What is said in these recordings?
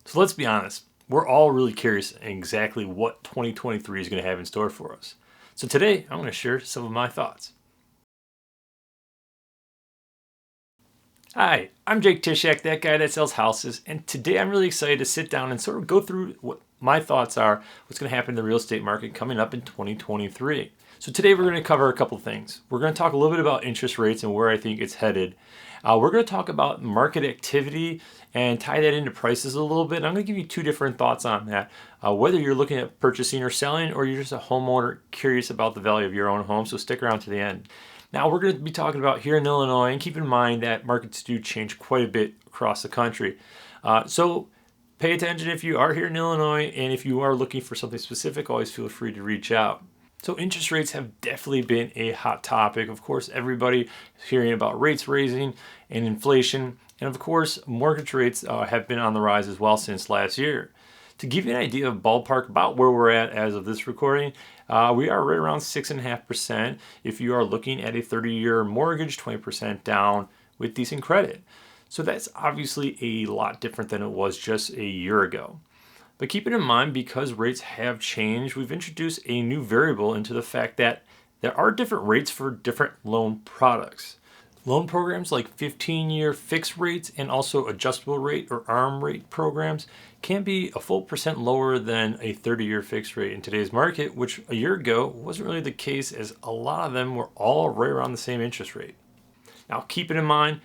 So let's be honest, we're all really curious exactly what 2023 is going to have in store for us. So today, I'm going to share some of my thoughts. Hi, I'm Jake Tysiak, that guy that sells houses, and today I'm really excited to sit down and sort of go through what my thoughts are, what's going to happen in the real estate market coming up in 2023. So today we're going to cover a couple things. We're going to talk a little bit about interest rates and where I think it's headed. We're going to talk about market activity and tie that into prices a little bit. I'm going to give you two different thoughts on that. Whether you're looking at purchasing or selling, or you're just a homeowner curious about the value of your own home, so stick around to the end. Now we're going to be talking about here in Illinois, and keep in mind that markets do change quite a bit across the country. So pay attention if you are here in Illinois, and if you are looking for something specific, always feel free to reach out. So interest rates have definitely been a hot topic. Of course, everybody is hearing about rates raising and inflation. And of course, mortgage rates have been on the rise as well since last year. To give you an idea of ballpark about where we're at as of this recording, we are right around 6.5%. If you are looking at a 30-year mortgage, 20% down with decent credit. So that's obviously a lot different than it was just a year ago. But keep it in mind, because rates have changed, we've introduced a new variable into the fact that there are different rates for different loan products. Loan programs like 15-year fixed rates and also adjustable rate or ARM rate programs can be a full percent lower than a 30-year fixed rate in today's market, which a year ago wasn't really the case, as a lot of them were all right around the same interest rate. Now keep it in mind,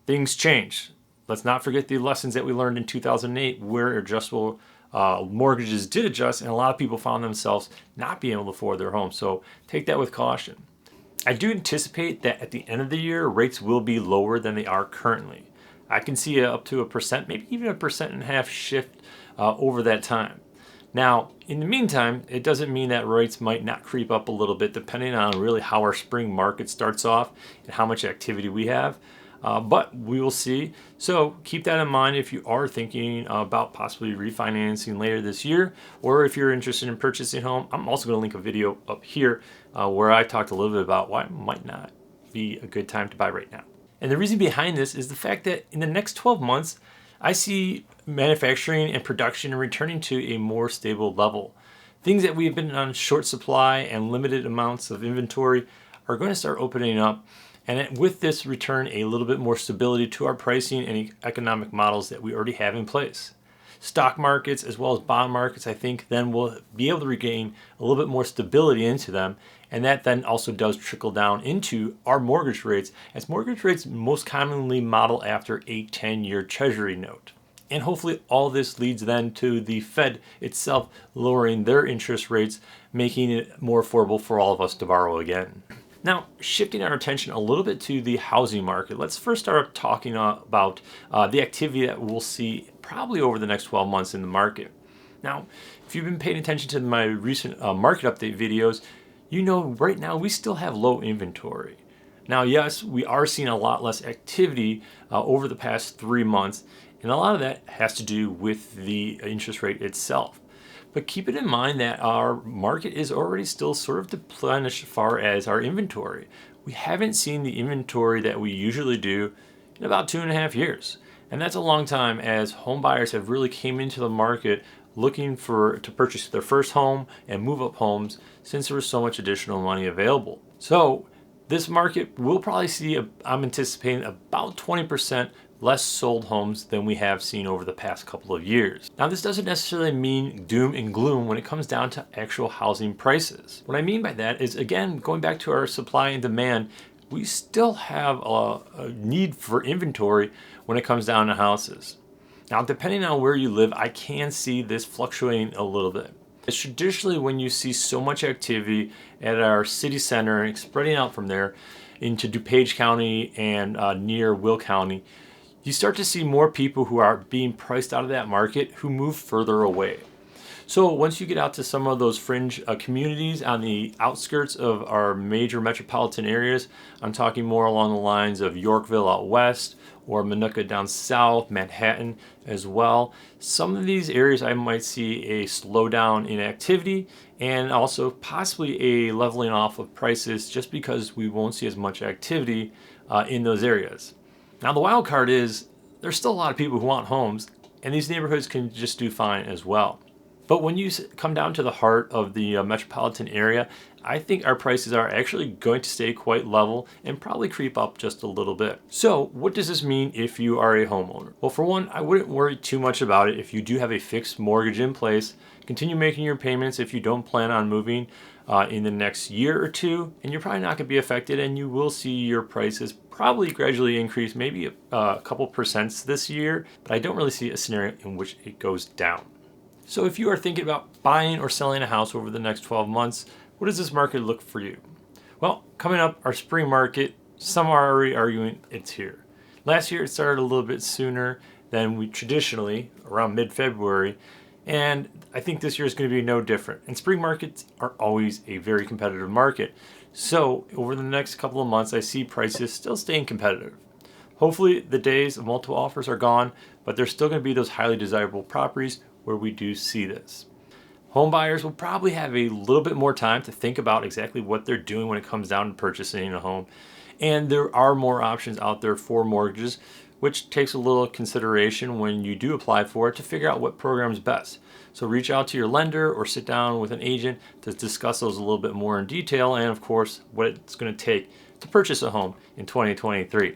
things change. Let's not forget the lessons that we learned in 2008, where adjustable mortgages did adjust, and a lot of people found themselves not being able to afford their home. So take that with caution. I do anticipate that at the end of the year, rates will be lower than they are currently. I can see up to 1%, maybe even 1.5% shift over that time. Now, in the meantime, it doesn't mean that rates might not creep up a little bit, depending on really how our spring market starts off and how much activity we have. But we will see. So keep that in mind if you are thinking about possibly refinancing later this year, or if you're interested in purchasing a home. I'm also going to link a video up here where I talked a little bit about why it might not be a good time to buy right now. And the reason behind this is the fact that in the next 12 months, I see manufacturing and production returning to a more stable level. Things that we've been on short supply and limited amounts of inventory are going to start opening up. And with this return, a little bit more stability to our pricing and economic models that we already have in place. Stock markets as well as bond markets, I think, then will be able to regain a little bit more stability into them. And that then also does trickle down into our mortgage rates, as mortgage rates most commonly model after a 10-year Treasury note. And hopefully all this leads then to the Fed itself lowering their interest rates, making it more affordable for all of us to borrow again. Now, shifting our attention a little bit to the housing market, let's first start talking about the activity that we'll see probably over the next 12 months in the market. Now, if you've been paying attention to my recent market update videos, you know right now we still have low inventory. Now, yes, we are seeing a lot less activity over the past 3 months, and a lot of that has to do with the interest rate itself. But keep it in mind that our market is already still sort of deplenished as far as our inventory. We haven't seen the inventory that we usually do in about 2.5 years. And that's a long time, as home buyers have really came into the market looking to purchase their first home and move up homes, since there was so much additional money available. So this market will probably see, I'm anticipating, about 20% less sold homes than we have seen over the past couple of years. Now, this doesn't necessarily mean doom and gloom when it comes down to actual housing prices. What I mean by that is, again, going back to our supply and demand, we still have a need for inventory when it comes down to houses. Now, depending on where you live, I can see this fluctuating a little bit. It's traditionally when you see so much activity at our city center and spreading out from there into DuPage County and near Will County, you start to see more people who are being priced out of that market who move further away. So once you get out to some of those fringe communities on the outskirts of our major metropolitan areas, I'm talking more along the lines of Yorkville out west, or Minooka down south, Manhattan as well. Some of these areas I might see a slowdown in activity, and also possibly a leveling off of prices, just because we won't see as much activity in those areas. Now, the wild card is there's still a lot of people who want homes, and these neighborhoods can just do fine as well. But when you come down to the heart of the metropolitan area, I think our prices are actually going to stay quite level and probably creep up just a little bit. So what does this mean if you are a homeowner? Well, for one, I wouldn't worry too much about it if you do have a fixed mortgage in place. Continue making your payments if you don't plan on moving in the next year or two, and you're probably not going to be affected, and you will see your prices probably gradually increase, maybe a couple percents this year, but I don't really see a scenario in which it goes down. So if you are thinking about buying or selling a house over the next 12 months, what does this market look for you? Well, coming up, our spring market, some are already arguing it's here. Last year it started a little bit sooner than we traditionally, around mid-February, and I think this year is going to be no different. And spring markets are always a very competitive market. So over the next couple of months, I see prices still staying competitive. Hopefully the days of multiple offers are gone, but there's still going to be those highly desirable properties where we do see this. Home buyers will probably have a little bit more time to think about exactly what they're doing when it comes down to purchasing a home. And there are more options out there for mortgages, which takes a little consideration when you do apply for it to figure out what program is best. So reach out to your lender or sit down with an agent to discuss those a little bit more in detail, and of course what it's going to take to purchase a home in 2023.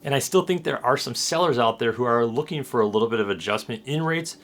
And I still think there are some sellers out there who are looking for a little bit of adjustment in rates,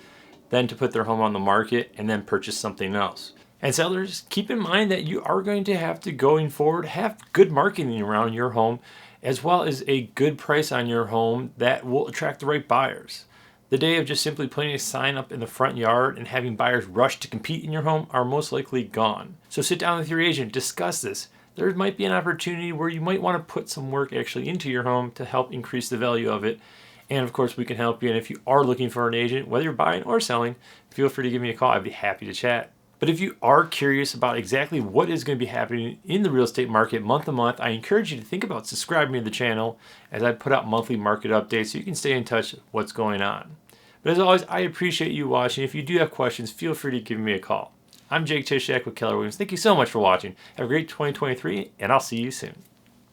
then to put their home on the market and then purchase something else. And sellers, keep in mind that you are going to have to, going forward, have good marketing around your home, as well as a good price on your home that will attract the right buyers. The day of just simply putting a sign up in the front yard and having buyers rush to compete in your home are most likely gone. So sit down with your agent, discuss this. There might be an opportunity where you might want to put some work actually into your home to help increase the value of it. And of course, we can help you. And if you are looking for an agent, whether you're buying or selling, feel free to give me a call. I'd be happy to chat. But if you are curious about exactly what is going to be happening in the real estate market month to month, I encourage you to think about subscribing to the channel as I put out monthly market updates so you can stay in touch with what's going on. But as always, I appreciate you watching. If you do have questions, feel free to give me a call. I'm Jake Tysiak with Keller. Thank you so much for watching. Have a great 2023, and I'll see you soon.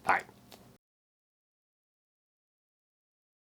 Bye.